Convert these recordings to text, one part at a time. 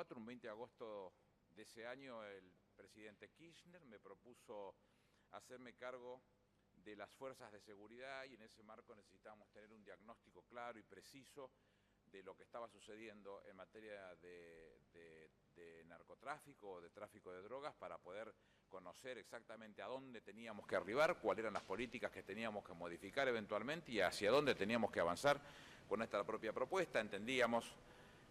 2004, un 20 de agosto de ese año, el presidente Kirchner me propuso hacerme cargo de las fuerzas de seguridad y en ese marco necesitábamos tener un diagnóstico claro y preciso de lo que estaba sucediendo en materia de narcotráfico o de tráfico de drogas para poder conocer exactamente a dónde teníamos que arribar, cuáles eran las políticas que teníamos que modificar eventualmente y hacia dónde teníamos que avanzar con esta propia propuesta. Entendíamos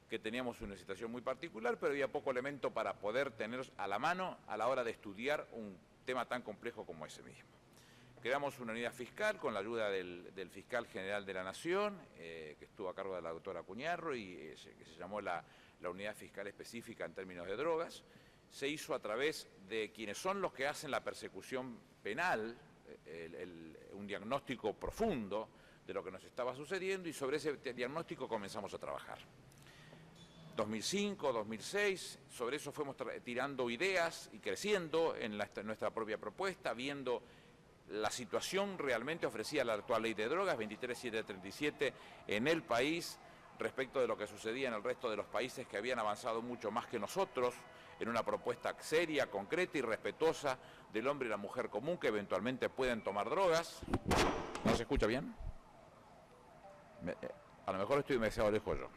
que teníamos una situación muy particular, pero había poco elemento para poder tener a la mano a la hora de estudiar un tema tan complejo como ese mismo. Creamos una unidad fiscal con la ayuda del fiscal general de la Nación, que estuvo a cargo de la doctora Cuñarro y que se llamó la unidad fiscal específica en términos de drogas. Se hizo a través de quienes son los que hacen la persecución penal, un diagnóstico profundo de lo que nos estaba sucediendo y sobre ese diagnóstico comenzamos a trabajar. 2005, 2006, sobre eso fuimos tirando ideas y creciendo en nuestra propia propuesta, viendo la situación realmente ofrecida la actual ley de drogas 23737 en el país respecto de lo que sucedía en el resto de los países que habían avanzado mucho más que nosotros en una propuesta seria, concreta y respetuosa del hombre y la mujer común que eventualmente pueden tomar drogas. ¿No se escucha bien? A lo mejor estoy demasiado lejos yo.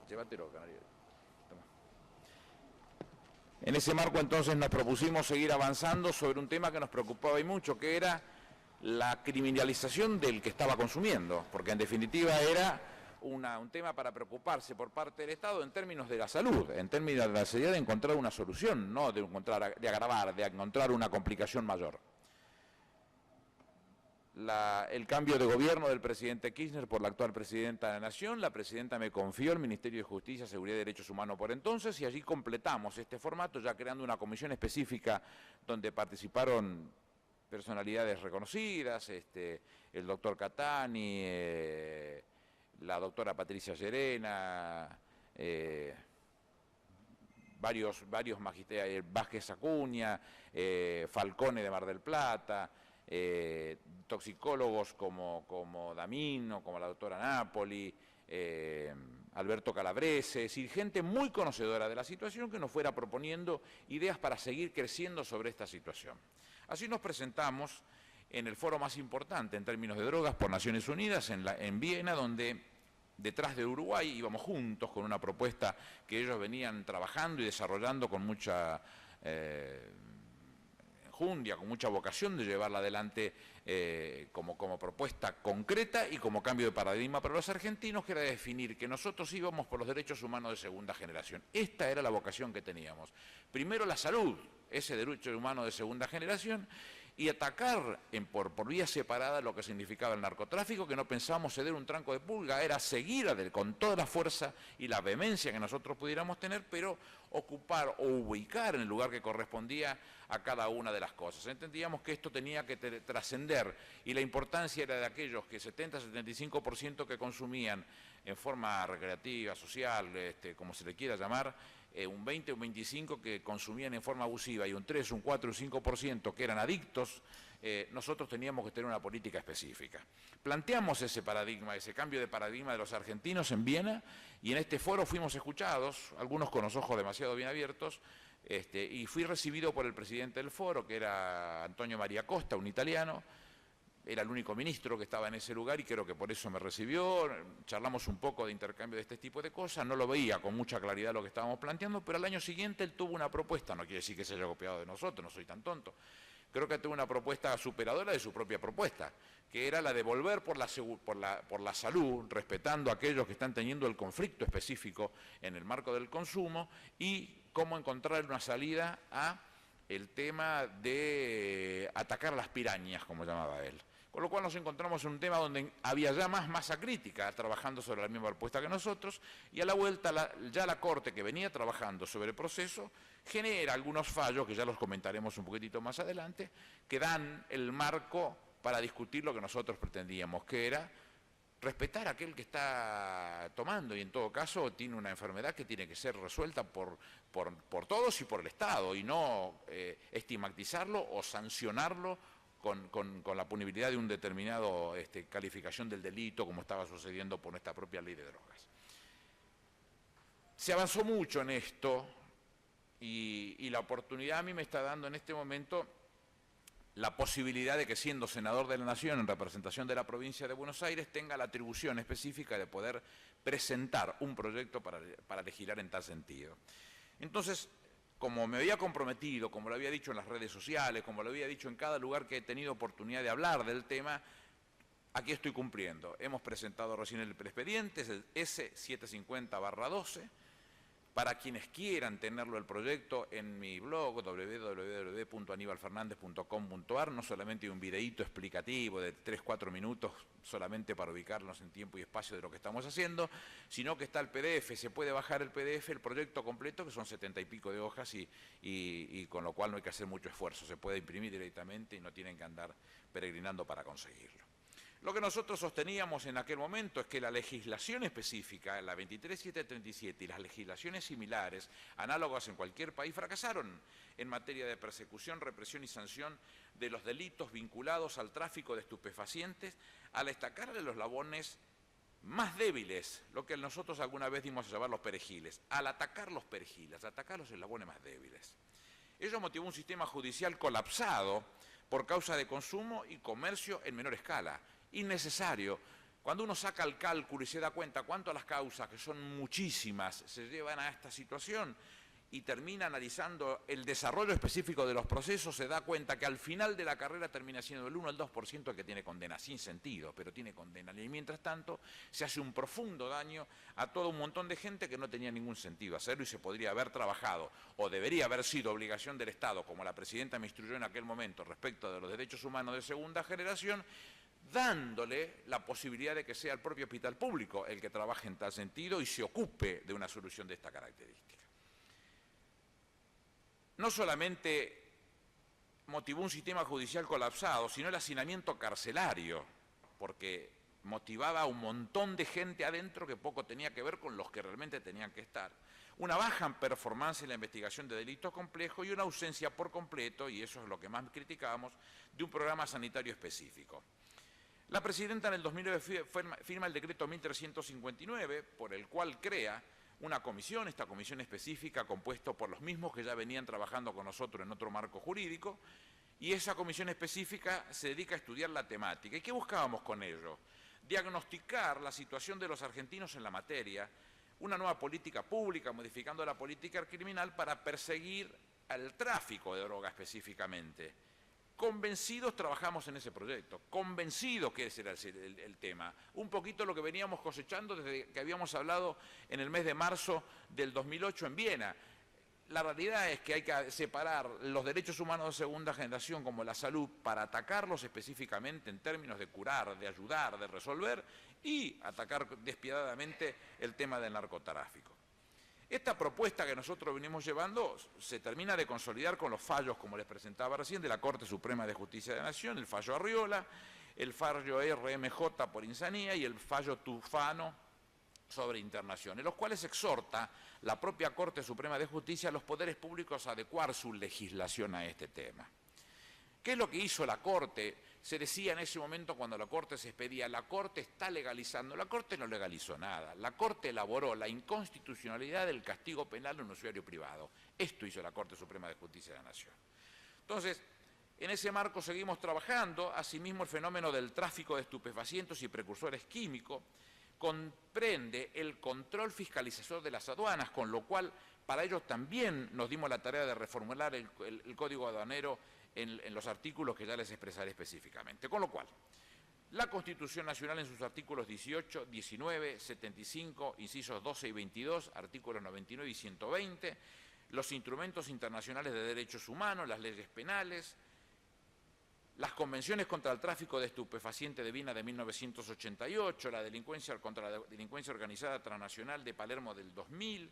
Llévatelo, canario. En ese marco entonces nos propusimos seguir avanzando sobre un tema que nos preocupaba y mucho, que era la criminalización del que estaba consumiendo, porque en definitiva era un tema para preocuparse por parte del Estado en términos de la salud, en términos de la necesidad de encontrar una solución, no de agravar, de encontrar una complicación mayor. El cambio de gobierno del presidente Kirchner por la actual presidenta de la Nación, la presidenta me confió el Ministerio de Justicia, Seguridad y Derechos Humanos por entonces y allí completamos este formato ya creando una comisión específica donde participaron personalidades reconocidas, el doctor Catani, la doctora Patricia Llerena, varios magistrados, Vázquez Acuña, Falcone de Mar del Plata, toxicólogos como Damino, como la doctora Napoli, Alberto Calabrese, es decir, gente muy conocedora de la situación que nos fuera proponiendo ideas para seguir creciendo sobre esta situación. Así nos presentamos en el foro más importante en términos de drogas por Naciones Unidas, en Viena, donde detrás de Uruguay íbamos juntos con una propuesta que ellos venían trabajando y desarrollando con mucha enjundia, con mucha vocación de llevarla adelante como propuesta concreta y como cambio de paradigma para los argentinos, que era definir que nosotros íbamos por los derechos humanos de segunda generación. Esta era la vocación que teníamos. Primero la salud, ese derecho humano de segunda generación, y atacar por vía separada lo que significaba el narcotráfico, que no pensábamos ceder un tranco de pulga, era seguir con toda la fuerza y la vehemencia que nosotros pudiéramos tener, pero ocupar o ubicar en el lugar que correspondía a cada una de las cosas. Entendíamos que esto tenía que trascender y la importancia era de aquellos que 70-75% que consumían en forma recreativa, social, como se le quiera llamar, un 20 o un 25% que consumían en forma abusiva y un 3, un 4, un 5% que eran adictos, nosotros teníamos que tener una política específica. Planteamos ese paradigma, ese cambio de paradigma de los argentinos en Viena y en este foro fuimos escuchados, algunos con los ojos demasiado bien abiertos, y fui recibido por el presidente del foro, que era Antonio María Costa, un italiano. Era el único ministro que estaba en ese lugar y creo que por eso me recibió, charlamos un poco de intercambio de este tipo de cosas, no lo veía con mucha claridad lo que estábamos planteando, pero al año siguiente él tuvo una propuesta, no quiere decir que se haya copiado de nosotros, no soy tan tonto, creo que tuvo una propuesta superadora de su propia propuesta, que era la de volver por la salud, respetando a aquellos que están teniendo el conflicto específico en el marco del consumo y cómo encontrar una salida a el tema de atacar a las pirañas, como llamaba él. Con lo cual nos encontramos en un tema donde había ya más masa crítica trabajando sobre la misma propuesta que nosotros y a la vuelta ya la Corte que venía trabajando sobre el proceso genera algunos fallos, que ya los comentaremos un poquitito más adelante, que dan el marco para discutir lo que nosotros pretendíamos, que era respetar a aquel que está tomando y en todo caso tiene una enfermedad que tiene que ser resuelta por todos y por el Estado y no estigmatizarlo o sancionarlo con la punibilidad de un determinado calificación del delito, como estaba sucediendo por nuestra propia ley de drogas. Se avanzó mucho en esto y la oportunidad a mí me está dando en este momento la posibilidad de que, siendo senador de la Nación en representación de la provincia de Buenos Aires, tenga la atribución específica de poder presentar un proyecto para legislar en tal sentido. Entonces, como me había comprometido, como lo había dicho en las redes sociales, como lo había dicho en cada lugar que he tenido oportunidad de hablar del tema, aquí estoy cumpliendo. Hemos presentado recién el expediente, es el S750/12, para quienes quieran tenerlo el proyecto en mi blog www.anibalfernandez.com.ar, no solamente un videíto explicativo de 3-4 minutos solamente para ubicarnos en tiempo y espacio de lo que estamos haciendo, sino que está el PDF, se puede bajar el PDF, el proyecto completo, que son 70 y pico de hojas y con lo cual no hay que hacer mucho esfuerzo, se puede imprimir directamente y no tienen que andar peregrinando para conseguirlo. Lo que nosotros sosteníamos en aquel momento es que la legislación específica, la 23737 y las legislaciones similares, análogas en cualquier país, fracasaron en materia de persecución, represión y sanción de los delitos vinculados al tráfico de estupefacientes, al destacarle los eslabones más débiles, lo que nosotros alguna vez dimos a llamar los perejiles, al atacar los perejiles, atacar los eslabones más débiles. Ello motivó un sistema judicial colapsado por causa de consumo y comercio en menor escala, innecesario. Cuando uno saca el cálculo y se da cuenta cuánto las causas, que son muchísimas, se llevan a esta situación y termina analizando el desarrollo específico de los procesos, se da cuenta que al final de la carrera termina siendo el 1 o el 2% el que tiene condena, sin sentido, pero tiene condena. Y mientras tanto se hace un profundo daño a todo un montón de gente que no tenía ningún sentido hacerlo y se podría haber trabajado, o debería haber sido obligación del Estado, como la presidenta me instruyó en aquel momento respecto de los derechos humanos de segunda generación, dándole la posibilidad de que sea el propio hospital público el que trabaje en tal sentido y se ocupe de una solución de esta característica. No solamente motivó un sistema judicial colapsado, sino el hacinamiento carcelario, porque motivaba a un montón de gente adentro que poco tenía que ver con los que realmente tenían que estar. Una baja performance en la investigación de delitos complejos y una ausencia por completo, y eso es lo que más criticábamos, de un programa sanitario específico. La presidenta en el 2009 firma el decreto 1359, por el cual crea una comisión, esta comisión específica compuesta por los mismos que ya venían trabajando con nosotros en otro marco jurídico, y esa comisión específica se dedica a estudiar la temática. ¿Y qué buscábamos con ello? Diagnosticar la situación de los argentinos en la materia, una nueva política pública, modificando la política criminal para perseguir al tráfico de droga específicamente. Convencidos trabajamos en ese proyecto, convencidos que ese era el tema. Un poquito lo que veníamos cosechando desde que habíamos hablado en el mes de marzo del 2008 en Viena. La realidad es que hay que separar los derechos humanos de segunda generación como la salud para atacarlos específicamente en términos de curar, de ayudar, de resolver y atacar despiadadamente el tema del narcotráfico. Esta propuesta que nosotros venimos llevando se termina de consolidar con los fallos, como les presentaba recién, de la Corte Suprema de Justicia de la Nación, el fallo Arriola, el fallo RMJ por insanía y el fallo Tufano sobre internación, en los cuales exhorta la propia Corte Suprema de Justicia a los poderes públicos a adecuar su legislación a este tema. ¿Qué es lo que hizo la Corte? Se decía en ese momento cuando la Corte se expedía, la Corte está legalizando. La Corte no legalizó nada. La Corte elaboró la inconstitucionalidad del castigo penal en un usuario privado. Esto hizo la Corte Suprema de Justicia de la Nación. Entonces, en ese marco seguimos trabajando. Asimismo, el fenómeno del tráfico de estupefacientes y precursores químicos comprende el control fiscalizador de las aduanas, con lo cual para ello también nos dimos la tarea de reformular el Código Aduanero en los artículos que ya les expresaré específicamente. Con lo cual, la Constitución Nacional en sus artículos 18, 19, 75, incisos 12 y 22, artículos 99 y 120, los instrumentos internacionales de derechos humanos, las leyes penales, las convenciones contra el tráfico de estupefacientes de Viena de 1988, la delincuencia contra la delincuencia organizada transnacional de Palermo del 2000,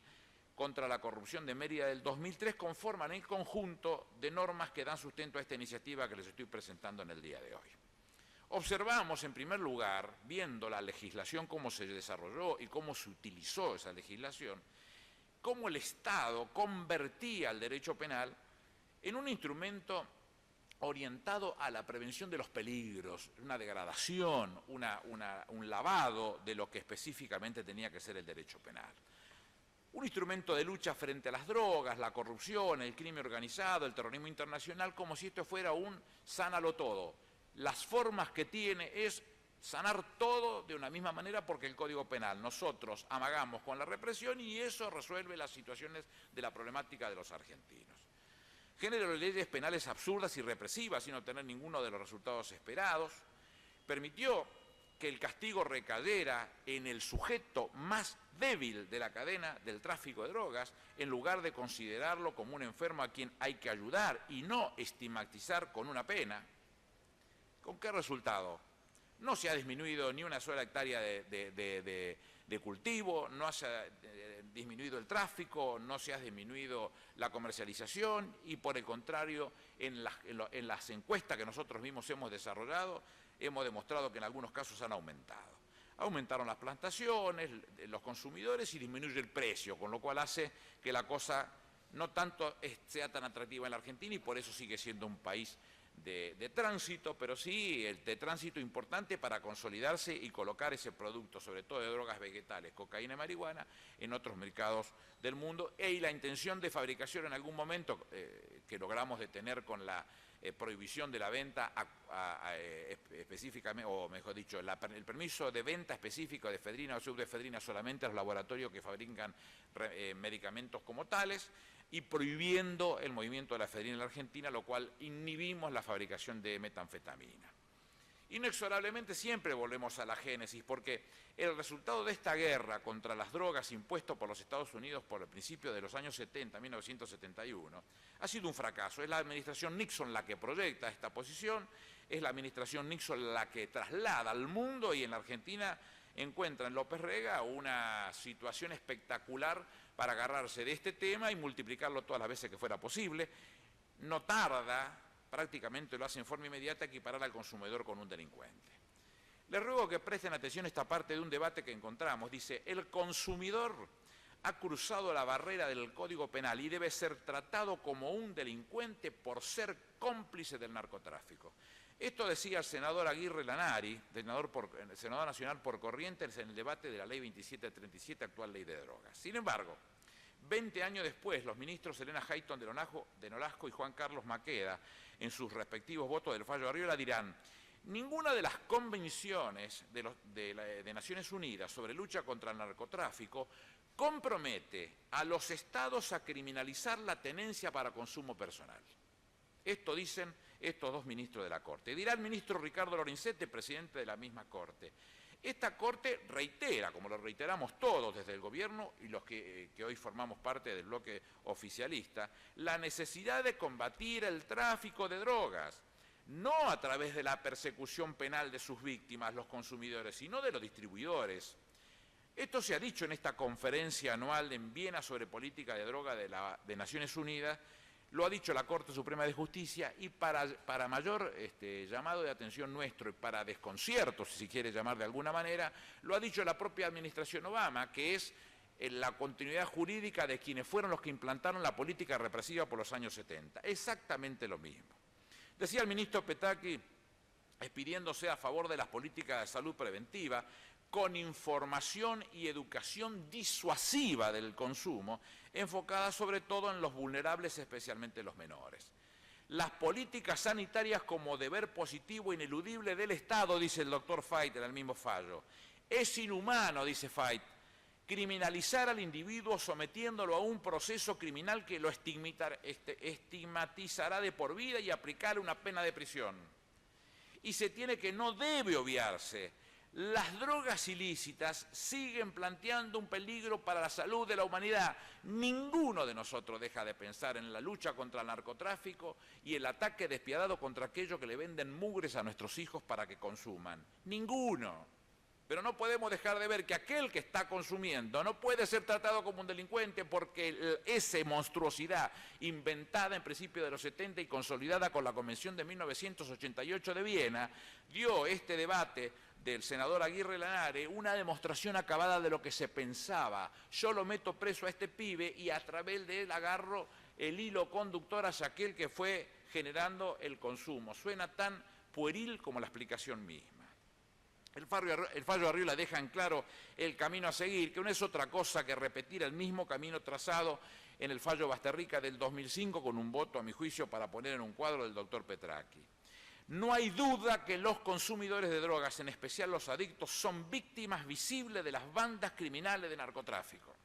contra la corrupción de Mérida del 2003, conforman el conjunto de normas que dan sustento a esta iniciativa que les estoy presentando en el día de hoy. Observamos, en primer lugar, viendo la legislación, cómo se desarrolló y cómo se utilizó esa legislación, cómo el Estado convertía el derecho penal en un instrumento orientado a la prevención de los peligros, una degradación, un lavado de lo que específicamente tenía que ser el derecho penal. Un instrumento de lucha frente a las drogas, la corrupción, el crimen organizado, el terrorismo internacional, como si esto fuera un sánalo todo. Las formas que tiene es sanar todo de una misma manera porque el Código Penal nosotros amagamos con la represión y eso resuelve las situaciones de la problemática de los argentinos. Genera leyes penales absurdas y represivas sin obtener ninguno de los resultados esperados. Permitió que el castigo recayera en el sujeto más débil de la cadena del tráfico de drogas, en lugar de considerarlo como un enfermo a quien hay que ayudar y no estigmatizar con una pena. ¿Con qué resultado? No se ha disminuido ni una sola hectárea de cultivo, no se ha disminuido el tráfico, no se ha disminuido la comercialización y por el contrario, en las encuestas que nosotros mismos hemos desarrollado, hemos demostrado que en algunos casos han aumentado. Aumentaron las plantaciones, los consumidores y disminuye el precio, con lo cual hace que la cosa no tanto sea tan atractiva en la Argentina y por eso sigue siendo un país de tránsito, pero sí de tránsito importante para consolidarse y colocar ese producto, sobre todo de drogas vegetales, cocaína y marihuana, en otros mercados del mundo. Y la intención de fabricación en algún momento, que logramos detener con la prohibición de la venta específicamente, o mejor dicho, el permiso de venta específico de efedrina o subefedrina solamente a los laboratorios que fabrican medicamentos como tales, y prohibiendo el movimiento de la efedrina en la Argentina, lo cual inhibimos la fabricación de metanfetamina. Inexorablemente siempre volvemos a la génesis, porque el resultado de esta guerra contra las drogas impuesto por los Estados Unidos por el principio de los años 70, 1971, ha sido un fracaso. Es la administración Nixon la que proyecta esta posición, es la administración Nixon la que traslada al mundo y en la Argentina encuentra en López Rega una situación espectacular para agarrarse de este tema y multiplicarlo todas las veces que fuera posible. No tarda, prácticamente lo hace en forma inmediata, equiparar al consumidor con un delincuente. Les ruego que presten atención a esta parte de un debate que encontramos. Dice, el consumidor ha cruzado la barrera del Código Penal y debe ser tratado como un delincuente por ser cómplice del narcotráfico. Esto decía el senador Aguirre Lanari, senador nacional por Corrientes, en el debate de la Ley 2737, actual Ley de Drogas. Sin embargo, 20 años después, los ministros Elena Hayton de Nolasco y Juan Carlos Maqueda, en sus respectivos votos del fallo de Arriola, dirán: ninguna de las convenciones de Naciones Unidas sobre lucha contra el narcotráfico compromete a los estados a criminalizar la tenencia para consumo personal. Esto dicen estos dos ministros de la Corte. Dirá el ministro Ricardo Lorenzetti, presidente de la misma Corte. Esta Corte reitera, como lo reiteramos todos desde el Gobierno y los que hoy formamos parte del bloque oficialista, la necesidad de combatir el tráfico de drogas, no a través de la persecución penal de sus víctimas, los consumidores, sino de los distribuidores. Esto se ha dicho en esta conferencia anual en Viena sobre política de droga de Naciones Unidas, lo ha dicho la Corte Suprema de Justicia y para mayor llamado de atención nuestro y para desconcierto, si se quiere llamar de alguna manera, lo ha dicho la propia administración Obama, que es la continuidad jurídica de quienes fueron los que implantaron la política represiva por los años 70. Exactamente lo mismo. Decía el ministro Petacchi, expidiéndose a favor de las políticas de salud preventiva, con información y educación disuasiva del consumo, enfocada sobre todo en los vulnerables, especialmente los menores. Las políticas sanitarias como deber positivo e ineludible del Estado, dice el doctor Fait en el mismo fallo. Es inhumano, dice Fait, criminalizar al individuo sometiéndolo a un proceso criminal que lo estigmatizará de por vida y aplicarle una pena de prisión. Y se tiene que no debe obviarse. Las drogas ilícitas siguen planteando un peligro para la salud de la humanidad. Ninguno de nosotros deja de pensar en la lucha contra el narcotráfico y el ataque despiadado contra aquellos que le venden mugres a nuestros hijos para que consuman. Ninguno. Pero no podemos dejar de ver que aquel que está consumiendo no puede ser tratado como un delincuente porque esa monstruosidad inventada en principio de los 70 y consolidada con la Convención de 1988 de Viena dio este debate del senador Aguirre Lanari una demostración acabada de lo que se pensaba. Yo lo meto preso a este pibe y a través de él agarro el hilo conductor hacia aquel que fue generando el consumo. Suena tan pueril como la explicación misma. El fallo Arriola deja en claro el camino a seguir, que no es otra cosa que repetir el mismo camino trazado en el fallo Basterrica del 2005 con un voto, a mi juicio, para poner en un cuadro del doctor Petracchi. No hay duda que los consumidores de drogas, en especial los adictos, son víctimas visibles de las bandas criminales de narcotráfico.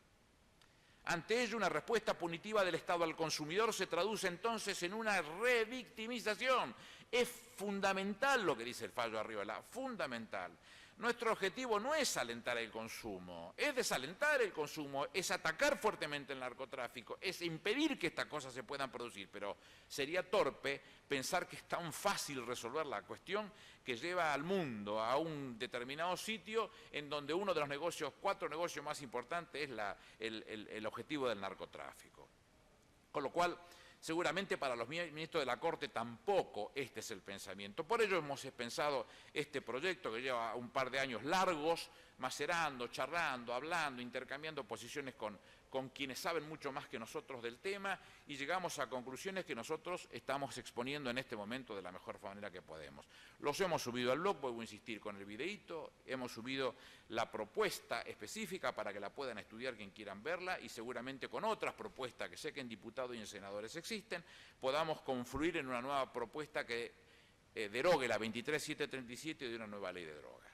Ante ello, una respuesta punitiva del Estado al consumidor se traduce entonces en una revictimización. Es fundamental lo que dice el fallo Arriola, fundamental. Nuestro objetivo no es alentar el consumo, es desalentar el consumo, es atacar fuertemente el narcotráfico, es impedir que estas cosas se puedan producir, pero sería torpe pensar que es tan fácil resolver la cuestión que lleva al mundo a un determinado sitio en donde uno de los negocios, 4 negocios más importantes es el objetivo del narcotráfico. Con lo cual, seguramente para los ministros de la Corte tampoco este es el pensamiento. Por ello hemos pensado este proyecto que lleva un par de años largos, macerando, charlando, hablando, intercambiando posiciones con quienes saben mucho más que nosotros del tema y llegamos a conclusiones que nosotros estamos exponiendo en este momento de la mejor manera que podemos. Los hemos subido al blog, vuelvo a insistir con el videíto, hemos subido la propuesta específica para que la puedan estudiar quien quieran verla y seguramente con otras propuestas que sé que en diputados y en senadores existen, podamos confluir en una nueva propuesta que derogue la 23737 de una nueva ley de drogas.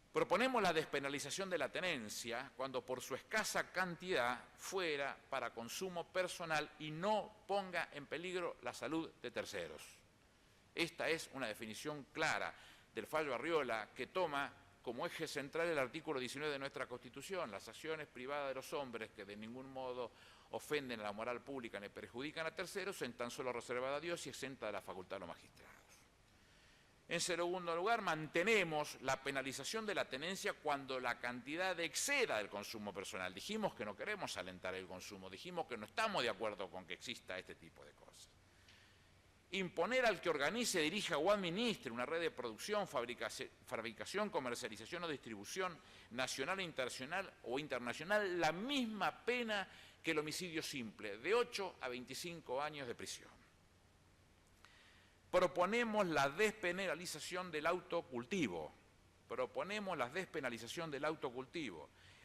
Proponemos la despenalización de la tenencia cuando por su escasa cantidad fuera para consumo personal y no ponga en peligro la salud de terceros. Esta es una definición clara del fallo Arriola que toma como eje central el artículo 19 de nuestra Constitución, las acciones privadas de los hombres que de ningún modo ofenden a la moral pública ni perjudican a terceros, son tan solo reservadas a Dios y exenta de la facultad de los magistrados. En segundo lugar, mantenemos la penalización de la tenencia cuando la cantidad exceda el consumo personal. Dijimos que no queremos alentar el consumo, dijimos que no estamos de acuerdo con que exista este tipo de cosas. Imponer al que organice, dirija o administre una red de producción, fabricación, comercialización o distribución nacional o internacional la misma pena que el homicidio simple, de 8 a 25 años de prisión. Proponemos la despenalización del autocultivo.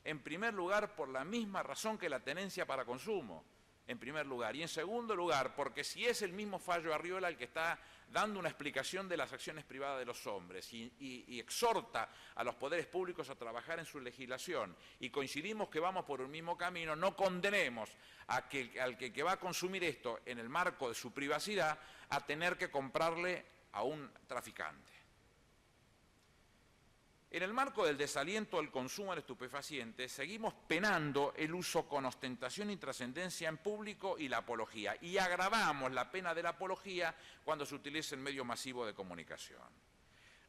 En primer lugar, por la misma razón que la tenencia para consumo. En primer lugar. Y en segundo lugar, porque si es el mismo fallo Arriola el que está dando una explicación de las acciones privadas de los hombres y exhorta a los poderes públicos a trabajar en su legislación y coincidimos que vamos por un mismo camino, no condenemos al que va a consumir esto en el marco de su privacidad a tener que comprarle a un traficante. En el marco del desaliento al consumo de estupefacientes, seguimos penando el uso con ostentación y trascendencia en público y la apología, y agravamos la pena de la apología cuando se utiliza el medio masivo de comunicación.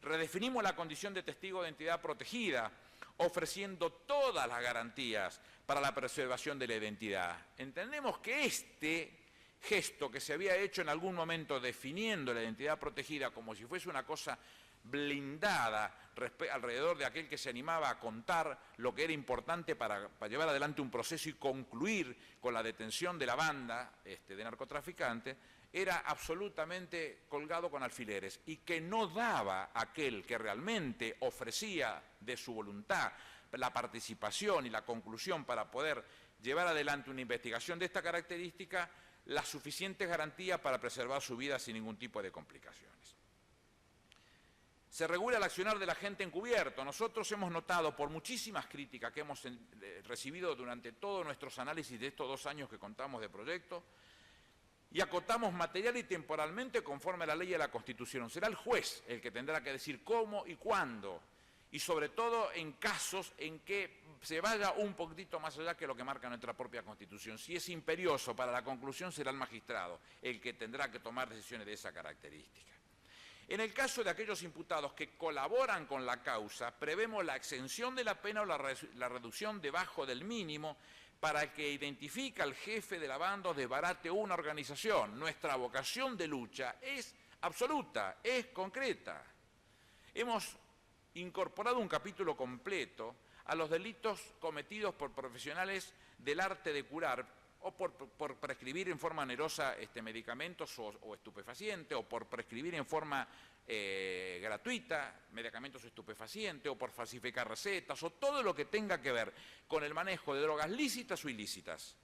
Redefinimos la condición de testigo de identidad protegida, ofreciendo todas las garantías para la preservación de la identidad. Entendemos que este gesto que se había hecho en algún momento definiendo la identidad protegida como si fuese una cosa blindada alrededor de aquel que se animaba a contar lo que era importante para llevar adelante un proceso y concluir con la detención de la banda de narcotraficantes, era absolutamente colgado con alfileres y que no daba a aquel que realmente ofrecía de su voluntad la participación y la conclusión para poder llevar adelante una investigación de esta característica las suficientes garantías para preservar su vida sin ningún tipo de complicaciones. Se regula el accionar del agente encubierto. Nosotros hemos notado por muchísimas críticas que hemos recibido durante todos nuestros análisis de estos 2 años que contamos de proyecto y acotamos material y temporalmente conforme a la ley y a la Constitución. Será el juez el que tendrá que decir cómo y cuándo y sobre todo en casos en que se vaya un poquitito más allá que lo que marca nuestra propia Constitución. Si es imperioso para la conclusión será el magistrado el que tendrá que tomar decisiones de esa característica. En el caso de aquellos imputados que colaboran con la causa, prevemos la exención de la pena o la reducción debajo del mínimo para el que identifica al jefe de la banda o desbarate una organización. Nuestra vocación de lucha es absoluta, es concreta. Hemos incorporado un capítulo completo a los delitos cometidos por profesionales del arte de curar, o por prescribir en forma onerosa medicamentos o estupefacientes, o por prescribir en forma gratuita medicamentos estupefacientes, o por falsificar recetas, o todo lo que tenga que ver con el manejo de drogas lícitas o ilícitas.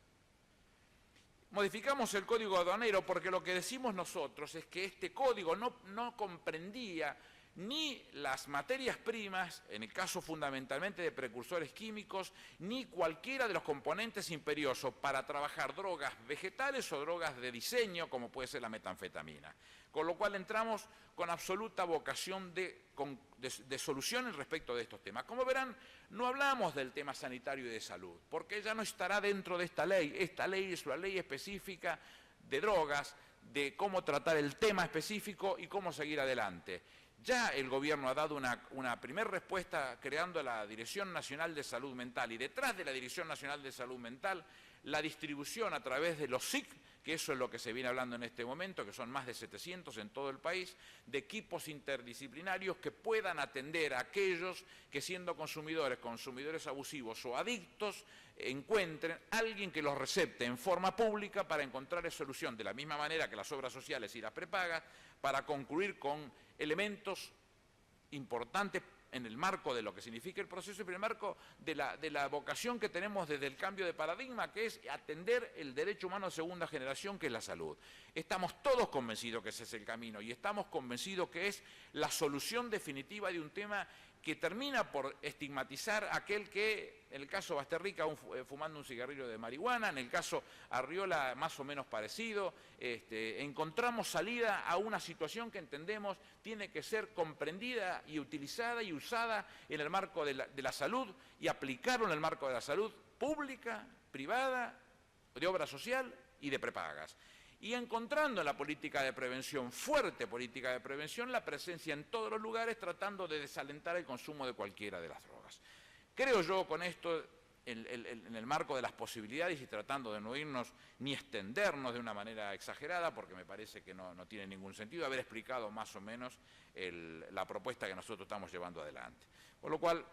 Modificamos el código aduanero porque lo que decimos nosotros es que este código no comprendía ni las materias primas, en el caso fundamentalmente de precursores químicos, ni cualquiera de los componentes imperiosos para trabajar drogas vegetales o drogas de diseño, como puede ser la metanfetamina. Con lo cual entramos con absoluta vocación de solución en respecto de estos temas. Como verán, no hablamos del tema sanitario y de salud, porque ya no estará dentro de esta ley. Esta ley es una ley específica de drogas, de cómo tratar el tema específico y cómo seguir adelante. Ya el gobierno ha dado una primera respuesta creando la Dirección Nacional de Salud Mental, y detrás de la Dirección Nacional de Salud Mental la distribución a través de los SIC, que eso es lo que se viene hablando en este momento, que son más de 700 en todo el país, de equipos interdisciplinarios que puedan atender a aquellos que, siendo consumidores abusivos o adictos, encuentren alguien que los recepte en forma pública para encontrar solución, de la misma manera que las obras sociales y las prepagas, para concluir con elementos importantes en el marco de lo que significa el proceso y en el marco de la vocación que tenemos desde el cambio de paradigma, que es atender el derecho humano de segunda generación, que es la salud. Estamos todos convencidos que ese es el camino, y estamos convencidos que es la solución definitiva de un tema que termina por estigmatizar a aquel que, en el caso Basterrica, fumando un cigarrillo de marihuana, en el caso Arriola más o menos parecido. Encontramos salida a una situación que entendemos tiene que ser comprendida y utilizada y usada en el marco de la salud, y aplicarlo en el marco de la salud pública, privada, de obra social y de prepagas. Y encontrando en la política de prevención, fuerte política de prevención, la presencia en todos los lugares, tratando de desalentar el consumo de cualquiera de las drogas. Creo yo, con esto, en el marco de las posibilidades, y tratando de no irnos ni extendernos de una manera exagerada, porque me parece que no tiene ningún sentido, haber explicado más o menos la propuesta que nosotros estamos llevando adelante. Por lo cual,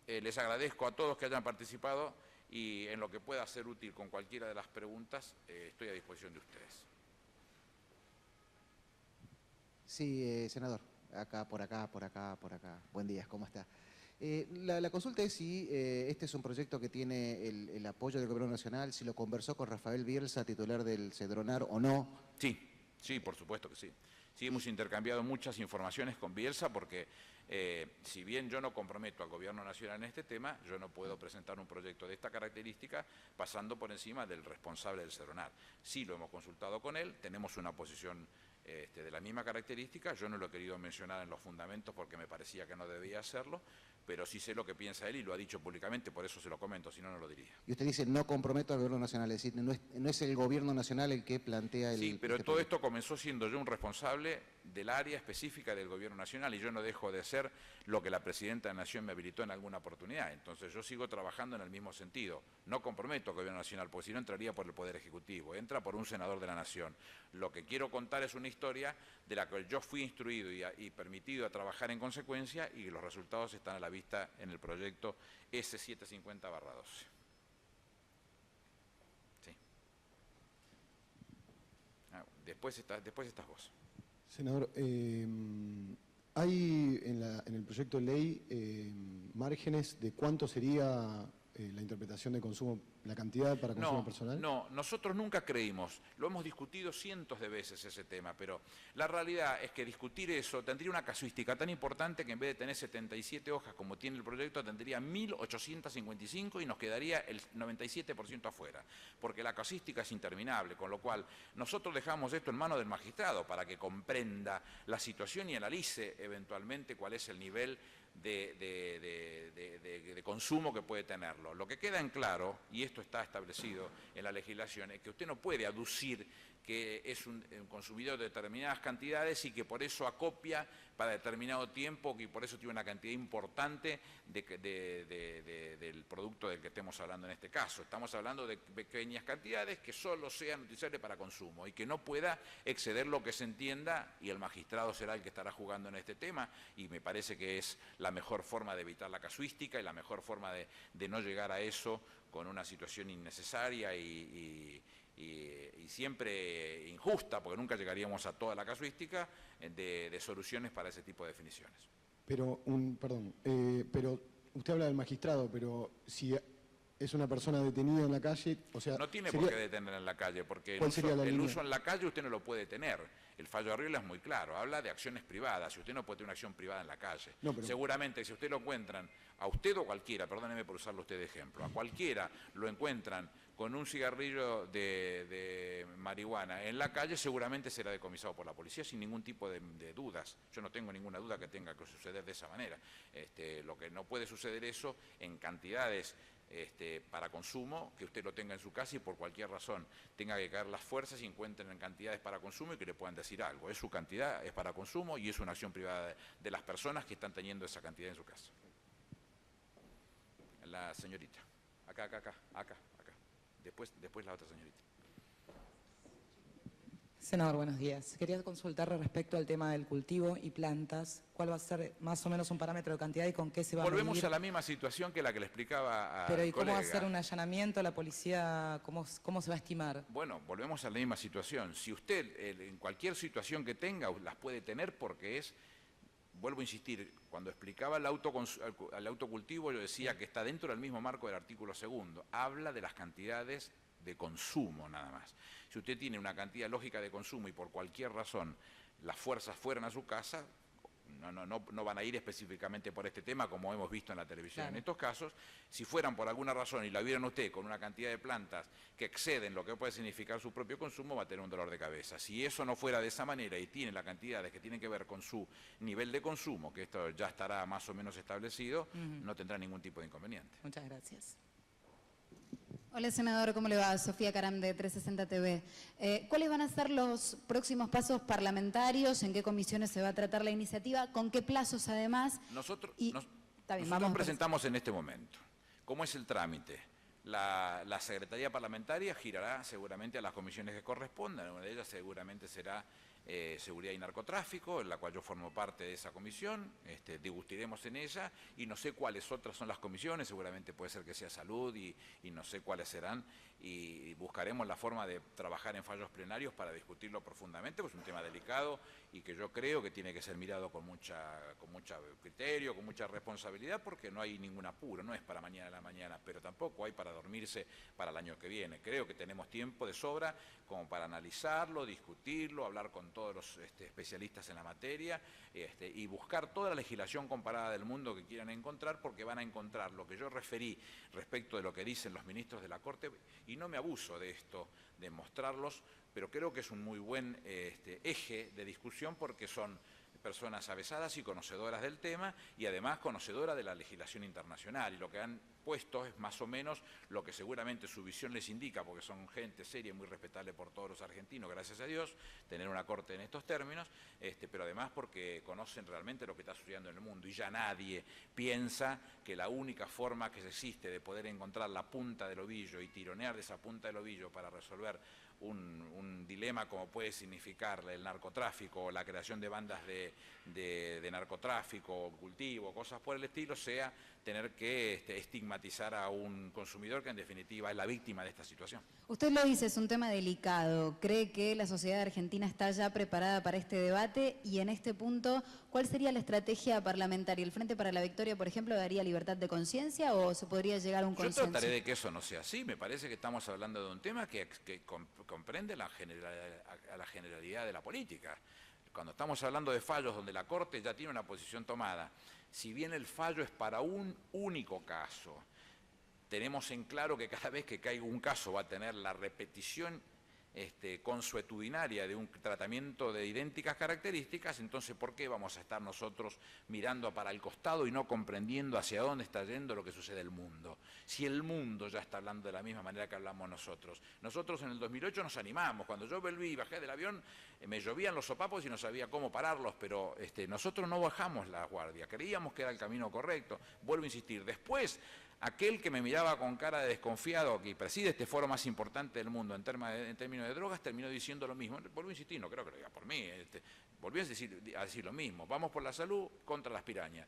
les agradezco a todos que hayan participado, y en lo que pueda ser útil con cualquiera de las preguntas, estoy a disposición de ustedes. Sí, senador, acá, por acá. Buen día, ¿cómo está? La consulta es si este es un proyecto que tiene el apoyo del Gobierno Nacional, si lo conversó con Rafael Bielsa, titular del Cedronar, o no. Sí, por supuesto que sí. Sí, hemos intercambiado muchas informaciones con Bielsa, porque si bien yo no comprometo al Gobierno Nacional en este tema, yo no puedo presentar un proyecto de esta característica pasando por encima del responsable del Cedronar. Sí lo hemos consultado con él, tenemos una posición de la misma característica. Yo no lo he querido mencionar en los fundamentos porque me parecía que no debía hacerlo, pero sí sé lo que piensa él y lo ha dicho públicamente, por eso se lo comento, si no, no lo diría. Y usted dice, no comprometo al Gobierno Nacional, es decir, no es el Gobierno Nacional el que plantea el... Sí, pero todo esto comenzó siendo yo un responsable del área específica del Gobierno Nacional, y yo no dejo de ser lo que la Presidenta de la Nación me habilitó en alguna oportunidad. Entonces yo sigo trabajando en el mismo sentido. No comprometo al Gobierno Nacional, porque si no entraría por el Poder Ejecutivo, entra por un senador de la Nación. Lo que quiero contar es una historia de la que yo fui instruido y permitido a trabajar en consecuencia, y los resultados están a la vista en el proyecto S750/12. Sí. Después estás vos. Senador, ¿hay en el proyecto de ley márgenes de cuánto sería la interpretación de consumo, la cantidad para consumo personal? No, nosotros nunca creímos, lo hemos discutido cientos de veces ese tema, pero la realidad es que discutir eso tendría una casuística tan importante que en vez de tener 77 hojas como tiene el proyecto, tendría 1.855 y nos quedaría el 97% afuera, porque la casuística es interminable, con lo cual nosotros dejamos esto en manos del magistrado para que comprenda la situación y analice eventualmente cuál es el nivel de consumo que puede tenerlo. Lo que queda en claro, y esto está establecido en la legislación, es que usted no puede aducir que es un consumidor de determinadas cantidades y que por eso acopia para determinado tiempo, que por eso tiene una cantidad importante del producto del que estemos hablando en este caso. Estamos hablando de pequeñas cantidades que solo sean utilizables para consumo y que no pueda exceder lo que se entienda, y el magistrado será el que estará jugando en este tema, y me parece que es la mejor forma de evitar la casuística y la mejor forma de no llegar a eso con una situación innecesaria y siempre injusta, porque nunca llegaríamos a toda la casuística, de soluciones para ese tipo de definiciones. Pero, pero usted habla del magistrado, pero si es una persona detenida en la calle, o sea... No tiene por qué detener en la calle, porque el uso en la calle usted no lo puede tener. El fallo de Arriola es muy claro, habla de acciones privadas, y usted no puede tener una acción privada en la calle. No, pero... Seguramente, si usted lo encuentran, a usted o cualquiera, perdóneme por usarlo usted de ejemplo, a cualquiera lo encuentran con un cigarrillo de marihuana en la calle, seguramente será decomisado por la policía sin ningún tipo de dudas. Yo no tengo ninguna duda que tenga que suceder de esa manera. Lo que no puede suceder eso en cantidades para consumo, que usted lo tenga en su casa y por cualquier razón tenga que caer las fuerzas y encuentren en cantidades para consumo y que le puedan decir algo. Es su cantidad, es para consumo y es una acción privada de las personas que están teniendo esa cantidad en su casa. La señorita. Acá. Después la otra señorita. Senador, buenos días. Quería consultarle respecto al tema del cultivo y plantas. ¿Cuál va a ser más o menos un parámetro de cantidad y con qué se va a medir? Volvemos a la misma situación que la que le explicaba a Pero ¿y cómo va a ser un allanamiento? ¿La policía cómo se va a estimar? Bueno, volvemos a la misma situación. Si usted en cualquier situación que tenga las puede tener porque es... Vuelvo a insistir, cuando explicaba el autocultivo yo decía que está dentro del mismo marco del artículo 2. Habla de las cantidades de consumo nada más. Si usted tiene una cantidad lógica de consumo y por cualquier razón las fuerzas fueran a su casa, no van a ir específicamente por este tema como hemos visto en la televisión. Claro. En estos casos, si fueran por alguna razón y la vieran usted con una cantidad de plantas que exceden lo que puede significar su propio consumo, va a tener un dolor de cabeza. Si eso no fuera de esa manera y tiene la cantidad que tienen que ver con su nivel de consumo, que esto ya estará más o menos establecido, no tendrá ningún tipo de inconveniente. Muchas gracias. Hola, senador, ¿cómo le va? Sofía Caram, de 360 TV. ¿Cuáles van a ser los próximos pasos parlamentarios? ¿En qué comisiones se va a tratar la iniciativa? ¿Con qué plazos, además? Nosotros presentamos en este momento. ¿Cómo es el trámite? La Secretaría Parlamentaria girará seguramente a las comisiones que correspondan. Una de ellas seguramente será Seguridad y Narcotráfico, en la cual yo formo parte de esa comisión, discutiremos en ella y no sé cuáles otras son las comisiones, seguramente puede ser que sea Salud y no sé cuáles serán y buscaremos la forma de trabajar en fallos plenarios para discutirlo profundamente, pues es un tema delicado y que yo creo que tiene que ser mirado con mucho criterio, con mucha responsabilidad, porque no hay ningún apuro, no es para mañana a la mañana, pero tampoco hay para dormirse para el año que viene. Creo que tenemos tiempo de sobra como para analizarlo, discutirlo, hablar con todos los especialistas en la materia y buscar toda la legislación comparada del mundo que quieran encontrar, porque van a encontrar lo que yo referí respecto de lo que dicen los ministros de la Corte, y no me abuso de esto, de mostrarlos, pero creo que es un muy buen eje de discusión porque son personas avesadas y conocedoras del tema y además conocedoras de la legislación internacional, y lo que han puesto es más o menos lo que seguramente su visión les indica, porque son gente seria y muy respetable por todos los argentinos, gracias a Dios, tener una corte en estos términos, pero además porque conocen realmente lo que está sucediendo en el mundo y ya nadie piensa que la única forma que existe de poder encontrar la punta del ovillo y tironear de esa punta del ovillo para resolver un dilema como puede significar el narcotráfico o la creación de bandas de narcotráfico, cultivo, cosas por el estilo, sea tener que estigmatizar a un consumidor que en definitiva es la víctima de esta situación. Usted lo dice, es un tema delicado. ¿Cree que la sociedad argentina está ya preparada para este debate? Y en este punto, ¿cuál sería la estrategia parlamentaria? ¿El Frente para la Victoria, por ejemplo, daría libertad de conciencia o se podría llegar a un consenso? Yo trataré de que eso no sea así. Me parece que estamos hablando de un tema que comprende la generalidad de la política. Cuando estamos hablando de fallos donde la Corte ya tiene una posición tomada, si bien el fallo es para un único caso, tenemos en claro que cada vez que caiga un caso va a tener la repetición consuetudinaria de un tratamiento de idénticas características, entonces ¿por qué vamos a estar nosotros mirando para el costado y no comprendiendo hacia dónde está yendo lo que sucede en el mundo? Si el mundo ya está hablando de la misma manera que hablamos nosotros. Nosotros en el 2008 nos animamos, cuando yo volví y bajé del avión, me llovían los sopapos y no sabía cómo pararlos, pero nosotros no bajamos la guardia, creíamos que era el camino correcto. Vuelvo a insistir, después aquel que me miraba con cara de desconfiado, que preside este foro más importante del mundo en términos de drogas, terminó diciendo lo mismo. Vuelvo a insistir, no creo que lo diga por mí. volvió a decir lo mismo, vamos por la salud contra las pirañas.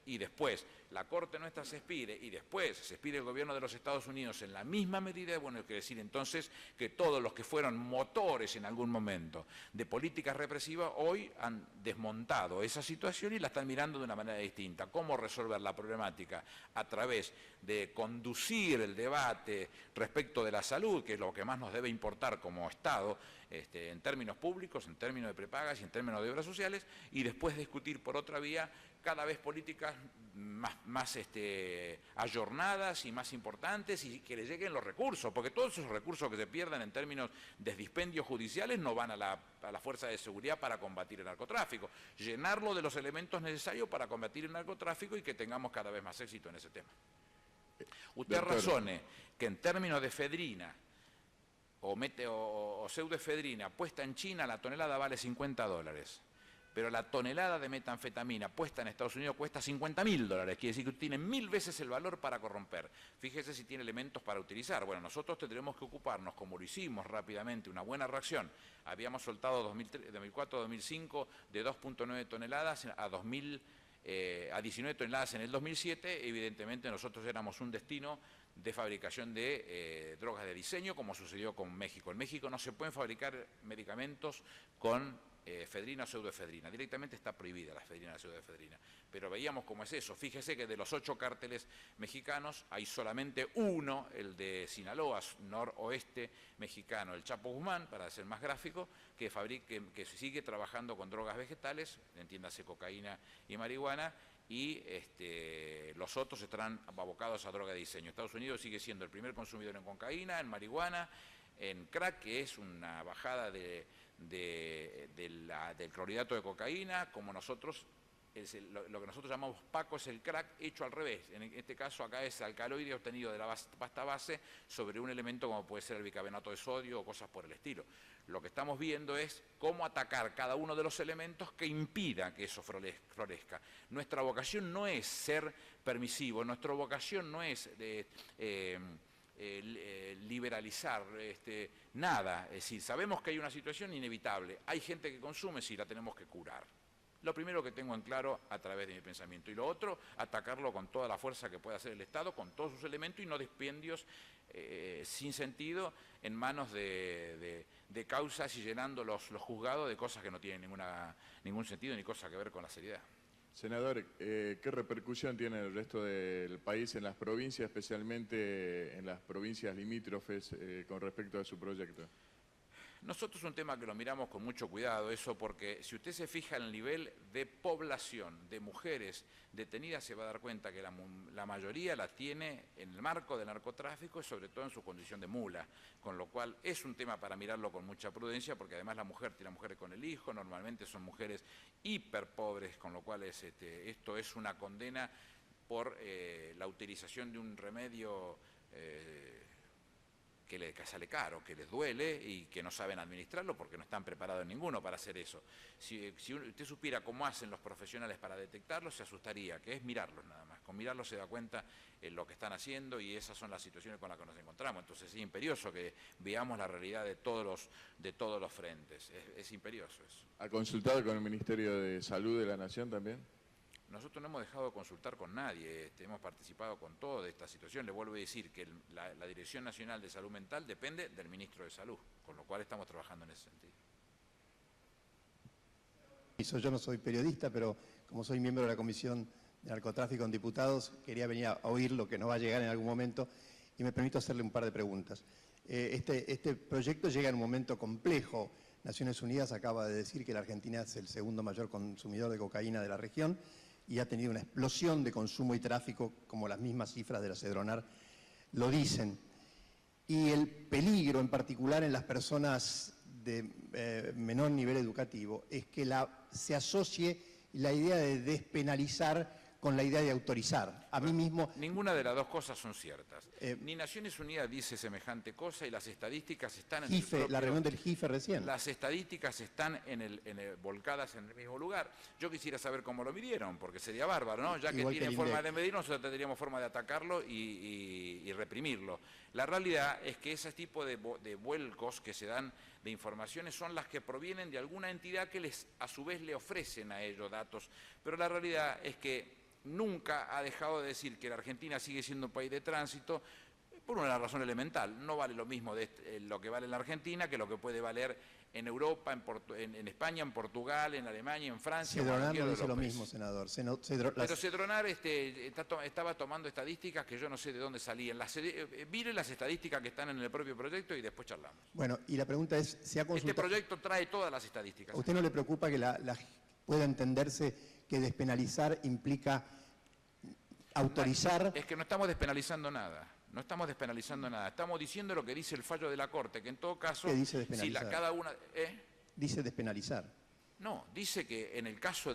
Y después la Corte nuestra se expide, y después se expide el gobierno de los Estados Unidos en la misma medida. Bueno, hay que decir entonces que todos los que fueron motores en algún momento de políticas represivas hoy han desmontado esa situación y la están mirando de una manera distinta. ¿Cómo resolver la problemática? A través de conducir el debate respecto de la salud, que es lo que más nos debe importar como Estado, en términos públicos, en términos de prepagas y en términos de obras sociales, y después discutir por otra vía cada vez políticas más ayornadas y más importantes, y que le lleguen los recursos, porque todos esos recursos que se pierden en términos de dispendios judiciales no van a la fuerza de seguridad para combatir el narcotráfico. Llenarlo de los elementos necesarios para combatir el narcotráfico y que tengamos cada vez más éxito en ese tema. Usted razone que en términos de efedrina o pseudoefedrina puesta en China, la tonelada vale $50, pero la tonelada de metanfetamina puesta en Estados Unidos cuesta $50.000, quiere decir que tiene 1000 veces el valor para corromper. Fíjese si tiene elementos para utilizar. Bueno, nosotros tendremos que ocuparnos, como lo hicimos rápidamente, una buena reacción. Habíamos soltado 2004-2005 de 2.9 toneladas a 19 toneladas en el 2007, evidentemente nosotros éramos un destino de fabricación de drogas de diseño, como sucedió con México. En México no se pueden fabricar medicamentos con efedrina o pseudoefedrina, directamente está prohibida la efedrina o pseudoefedrina, pero veíamos cómo es eso. Fíjese que de los 8 cárteles mexicanos hay solamente uno, el de Sinaloa, noroeste mexicano, el Chapo Guzmán, para ser más gráfico, que sigue trabajando con drogas vegetales, entiéndase cocaína y marihuana, y los otros estarán abocados a droga de diseño. Estados Unidos sigue siendo el primer consumidor en cocaína, en marihuana, en crack, que es una bajada del clorhidrato de cocaína, como nosotros, lo que nosotros llamamos Paco es el crack hecho al revés. En este caso acá es alcaloide obtenido de la pasta base sobre un elemento como puede ser el bicarbonato de sodio o cosas por el estilo. Lo que estamos viendo es cómo atacar cada uno de los elementos que impida que eso florezca. Nuestra vocación no es ser permisivo, nuestra vocación no es liberalizar nada. Es decir, sabemos que hay una situación inevitable, hay gente que consume, sí, la tenemos que curar. Lo primero que tengo en claro a través de mi pensamiento. Y lo otro, atacarlo con toda la fuerza que pueda hacer el Estado, con todos sus elementos, y no dispendios sin sentido en manos de causas y llenando los juzgados de cosas que no tienen ningún sentido ni cosa que ver con la seriedad. Senador, ¿qué repercusión tiene en el resto del país, en las provincias, especialmente en las provincias limítrofes, con respecto a su proyecto? Nosotros es un tema que lo miramos con mucho cuidado, eso porque si usted se fija en el nivel de población de mujeres detenidas, se va a dar cuenta que la mayoría la tiene en el marco del narcotráfico y sobre todo en su condición de mula, con lo cual es un tema para mirarlo con mucha prudencia, porque además la mujer tiene mujeres con el hijo, normalmente son mujeres hiperpobres, con lo cual esto es una condena por la utilización de un remedio que les sale caro, que les duele y que no saben administrarlo porque no están preparados ninguno para hacer eso. Si usted supiera cómo hacen los profesionales para detectarlo, se asustaría, que es mirarlos nada más. Con mirarlos se da cuenta lo que están haciendo y esas son las situaciones con las que nos encontramos. Entonces es imperioso que veamos la realidad de todos los frentes. Es imperioso eso. ¿Ha consultado con el Ministerio de Salud de la Nación también? Nosotros no hemos dejado de consultar con nadie, hemos participado con toda esta situación. Le vuelvo a decir que la Dirección Nacional de Salud Mental depende del Ministro de Salud, con lo cual estamos trabajando en ese sentido. Yo no soy periodista, pero como soy miembro de la Comisión de Narcotráfico en Diputados, quería venir a oír lo que nos va a llegar en algún momento y me permito hacerle un par de preguntas. Este proyecto llega en un momento complejo. Naciones Unidas acaba de decir que la Argentina es el segundo mayor consumidor de cocaína de la región y ha tenido una explosión de consumo y tráfico, como las mismas cifras de la Cedronar lo dicen. Y el peligro, en particular en las personas de menor nivel educativo, es que se asocie la idea de despenalizar con la idea de autorizar. A mí mismo... Ninguna de las dos cosas son ciertas. Ni Naciones Unidas dice semejante cosa y las estadísticas están en GIFE, la reunión del GIFE recién. Las estadísticas están volcadas en el mismo lugar. Yo quisiera saber cómo lo midieron, porque sería bárbaro, ¿no? Ya que tienen forma de medir, nosotros tendríamos forma de atacarlo y reprimirlo. La realidad es que ese tipo de vuelcos que se dan de informaciones son las que provienen de alguna entidad que a su vez le ofrecen a ellos datos. Pero la realidad es que nunca ha dejado de decir que la Argentina sigue siendo un país de tránsito por una razón elemental. No vale lo mismo lo que vale en la Argentina que lo que puede valer en Europa, en España, en Portugal, en Alemania, en Francia. Cedronar no dice lo mismo, senador. Pero Cedronar estaba tomando estadísticas que yo no sé de dónde salían. Mire las estadísticas que están en el propio proyecto y después charlamos. Bueno, y la pregunta es, ¿se ha consultado? Este proyecto trae todas las estadísticas. ¿A usted no le preocupa que pueda entenderse que despenalizar implica autorizar? Es que no estamos despenalizando nada. No estamos despenalizando nada. Estamos diciendo lo que dice el fallo de la Corte, que en todo caso... ¿Qué dice despenalizar? cada una... Dice despenalizar. No, dice que en el caso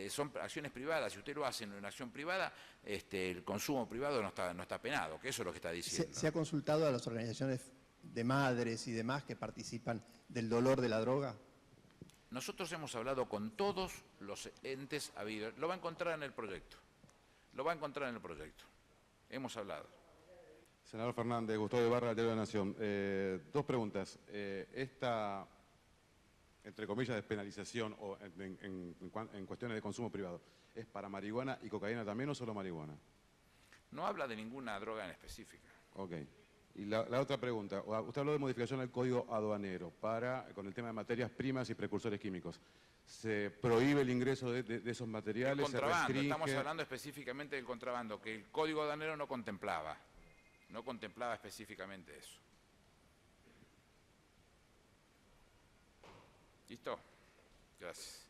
son acciones privadas, si usted lo hace en una acción privada, el consumo privado no está penado, que eso es lo que está diciendo. ¿Se ha consultado a las organizaciones de madres y demás que participan del dolor de la droga? Nosotros hemos hablado con todos los entes habidos. Lo va a encontrar en el proyecto. Lo va a encontrar en el proyecto. Hemos hablado. Senador Fernández, Gustavo Ibarra, del Diario de la Nación. Dos preguntas. Esta, entre comillas, despenalización o en cuestiones de consumo privado, ¿es para marihuana y cocaína también o solo marihuana? No habla de ninguna droga en específica. Ok. Y la otra pregunta. Usted habló de modificación del Código Aduanero con el tema de materias primas y precursores químicos. ¿Se prohíbe el ingreso de esos materiales? El contrabando. ¿Se restringe? Estamos hablando específicamente del contrabando, que el Código Aduanero no contemplaba. No contemplaba específicamente eso. ¿Listo? Gracias.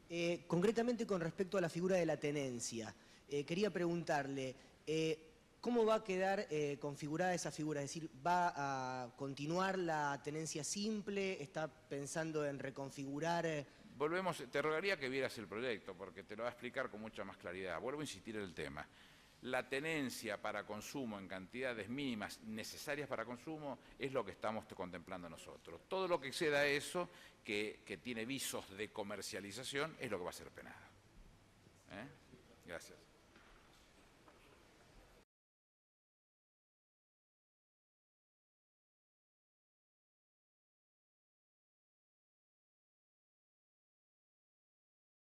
Sí. Concretamente con respecto a la figura de la tenencia, quería preguntarle, ¿cómo va a quedar configurada esa figura? Es decir, ¿va a continuar la tenencia simple? ¿Está pensando en reconfigurar? Te rogaría que vieras el proyecto, porque te lo va a explicar con mucha más claridad. Vuelvo a insistir en el tema. La tenencia para consumo en cantidades mínimas necesarias para consumo es lo que estamos contemplando nosotros. Todo lo que exceda eso, que tiene visos de comercialización, es lo que va a ser penado. Gracias.